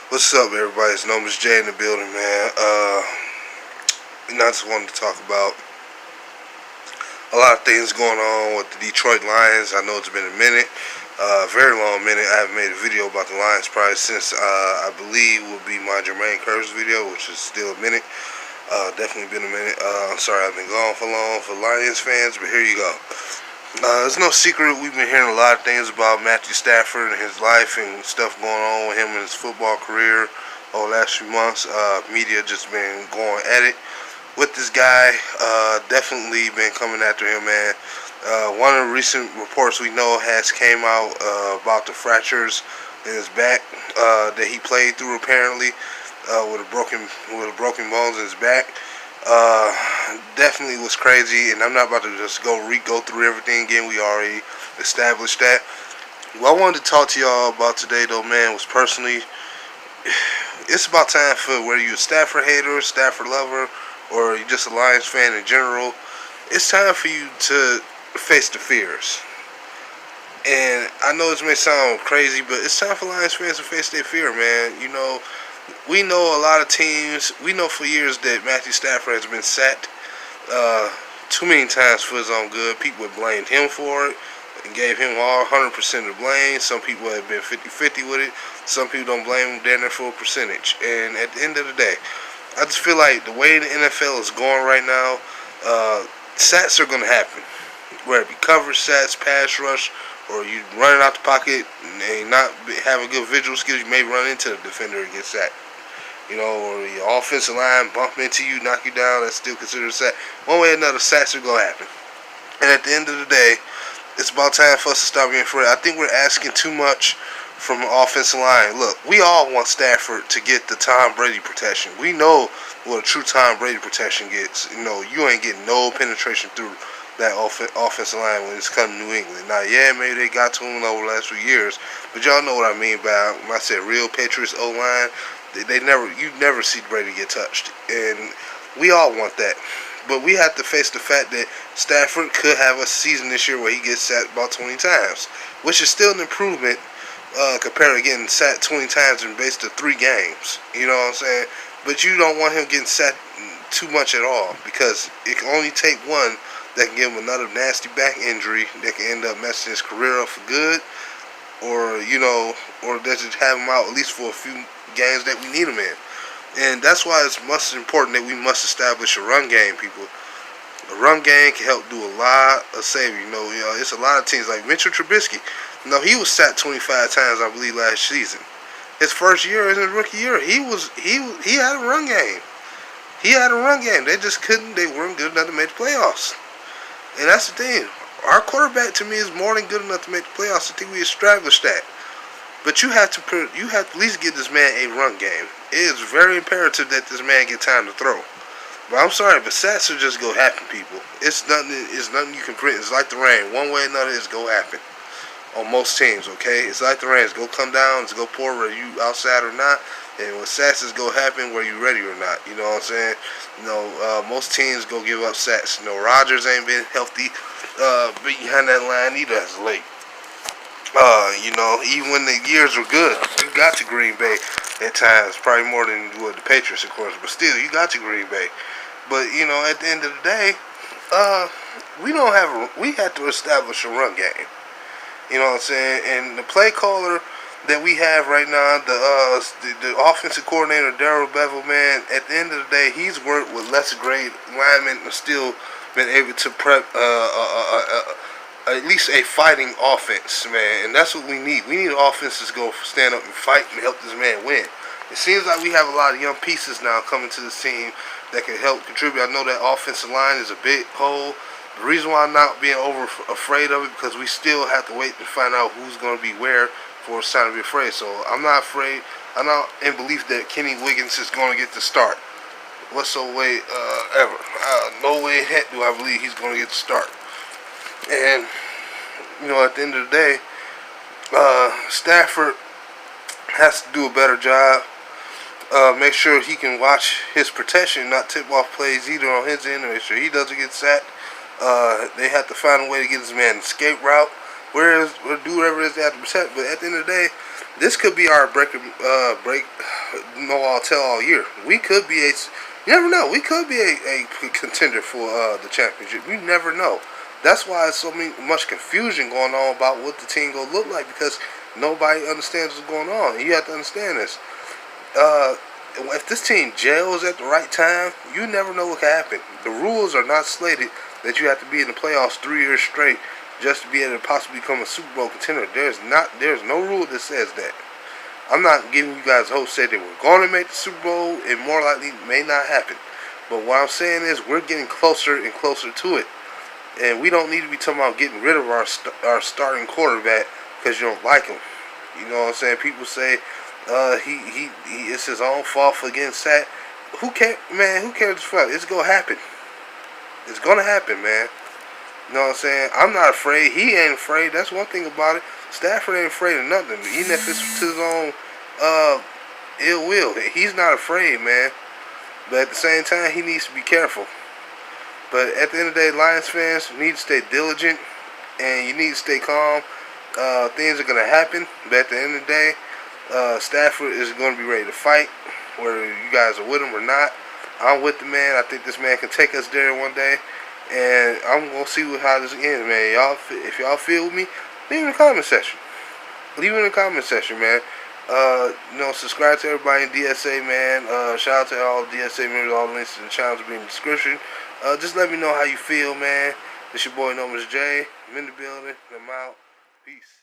What's up, everybody? It's Nomis J in the building, man. I just wanted to talk about a lot of things going on with the Detroit Lions. I know it's been a minute, a very long minute. I haven't made a video about the Lions probably since I believe will be my Jermaine Curse video, which is still a minute. Definitely been a minute. I'm sorry I've been gone for long for Lions fans, but here you go. It's no secret we've been hearing a lot of things about Matthew Stafford and his life and stuff going on with him and his football career over the last few months. Media just been going at it with this guy. Definitely been coming after him, man. One of the recent reports we know has came out about the fractures in his back that he played through apparently with a broken bones in his back. Definitely was crazy, and I'm not about to just go through everything again. We already established that. What I wanted to talk to y'all about today, though, man, was personally, it's about time for whether you're a Stafford hater, Stafford lover, or you're just a Lions fan in general. It's time for you to face the fears. And I know this may sound crazy, but it's time for Lions fans to face their fear, man. You know, we know a lot of teams. We know for years that Matthew Stafford has been sacked too many times for his own good. People have blamed him for it and gave him all 100% of the blame. Some people have been 50-50 with it. Some people don't blame him down there for a percentage. And at the end of the day, I just feel like the way the NFL is going right now, sacks are going to happen. Whether it be coverage sacks, pass rush, or you running out the pocket and not having good visual skills, you may run into the defender and get sacked. You know, or your offensive line bump into you, knock you down, that's still considered a sack. One way or another, sacks are going to happen. And at the end of the day, it's about time for us to stop being afraid. I think we're asking too much from the offensive line. Look, we all want Stafford to get the Tom Brady protection. We know what a true Tom Brady protection gets. You know, you ain't getting no penetration through that offensive line when it's come to New England. Now, yeah, maybe they got to him over the last few years, but y'all know what I mean by when I said real Patriots O-line. You never see Brady get touched, and we all want that. But we have to face the fact that Stafford could have a season this year where he gets sacked about 20 times, which is still an improvement compared to getting sacked 20 times in based of 3 games. You know what I'm saying? But you don't want him getting sacked too much at all, because it can only take one that can give him another nasty back injury that can end up messing his career up for good, or or that just have him out at least for a few games that we need him in. And that's why it's most important that we must establish a run game, people. A run game can help do a lot of saving. You know, it's a lot of teams like Mitchell Trubisky. You know, he was sacked 25 times, I believe, last season. His first year, in his rookie year, he had a run game. He had a run game. They just couldn't. They weren't good enough to make the playoffs. And that's the thing. Our quarterback, to me, is more than good enough to make the playoffs. I think we established that. But you have to at least give this man a run game. It is very imperative that this man get time to throw. But I'm sorry, but sacks are just gonna happen, people. It's nothing you can print. It's like the rain. One way or another, it's gonna happen on most teams. Okay, it's like the rain. It's gonna come down. It's gonna pour whether you outside or not. And when sacks is gonna happen, whether you ready or not. You know what I'm saying? You know, most teams go give up sacks. You know, Rodgers ain't been healthy behind that line either as late. You know, even when the years were good, you got to Green Bay at times, probably more than you would the Patriots, of course, but still, you got to Green Bay. But, you know, at the end of the day, we have to establish a run game. You know what I'm saying? And the play caller that we have right now, the offensive coordinator, Darrell Bevel, man, at the end of the day, he's worked with lesser grade linemen and still been able to prep at least a fighting offense, man, and that's what we need. We need an offense to go stand up and fight and help this man win. It seems like we have a lot of young pieces now coming to this team that can help contribute. I know that offensive line is a big hole. The reason why I'm not being afraid of it, because we still have to wait to find out who's going to be where for us time to be afraid. So I'm not afraid. I'm not in belief that Kenny Wiggins is going to get the start whatsoever. Ever. No way in heck do I believe he's going to get the start. And, you know, at the end of the day, Stafford has to do a better job. Make sure he can watch his protection, not tip off plays either on his end, to make sure he doesn't get sacked. They have to find a way to get this man an escape route we'll do whatever it is they have to protect. But at the end of the day, this could be our break no all tell all year. We could be you never know. We could be a contender for the championship. You never know. That's why there's so much confusion going on about what the team gonna look like, because nobody understands what's going on. And you have to understand this. If this team gels at the right time, you never know what can happen. The rules are not slated that you have to be in the playoffs 3 years straight just to be able to possibly become a Super Bowl contender. There's no rule that says that. I'm not giving you guys hope say that we're going to make the Super Bowl. It more likely may not happen. But what I'm saying is we're getting closer and closer to it. And we don't need to be talking about getting rid of our starting quarterback because you don't like him. You know what I'm saying? People say he it's his own fault for getting sacked. Who cares, man? Who cares? It's gonna happen. It's gonna happen, man. You know what I'm saying? I'm not afraid. He ain't afraid. That's one thing about it. Stafford ain't afraid of nothing. Even if it's to his own ill will, he's not afraid, man. But at the same time, he needs to be careful. But at the end of the day, Lions fans need to stay diligent, and you need to stay calm. Things are going to happen, but at the end of the day, Stafford is going to be ready to fight, whether you guys are with him or not. I'm with the man. I think this man can take us there one day, and I'm going to see how this ends, man. If y'all feel with me, leave it in the comment section. Leave it in the comment section, man. Subscribe to everybody in DSA, man. Shout out to all DSA members. All the links to the channels will be in the description. Just let me know how you feel, man. It's your boy Nomis J. I'm in the building. I'm out. Peace.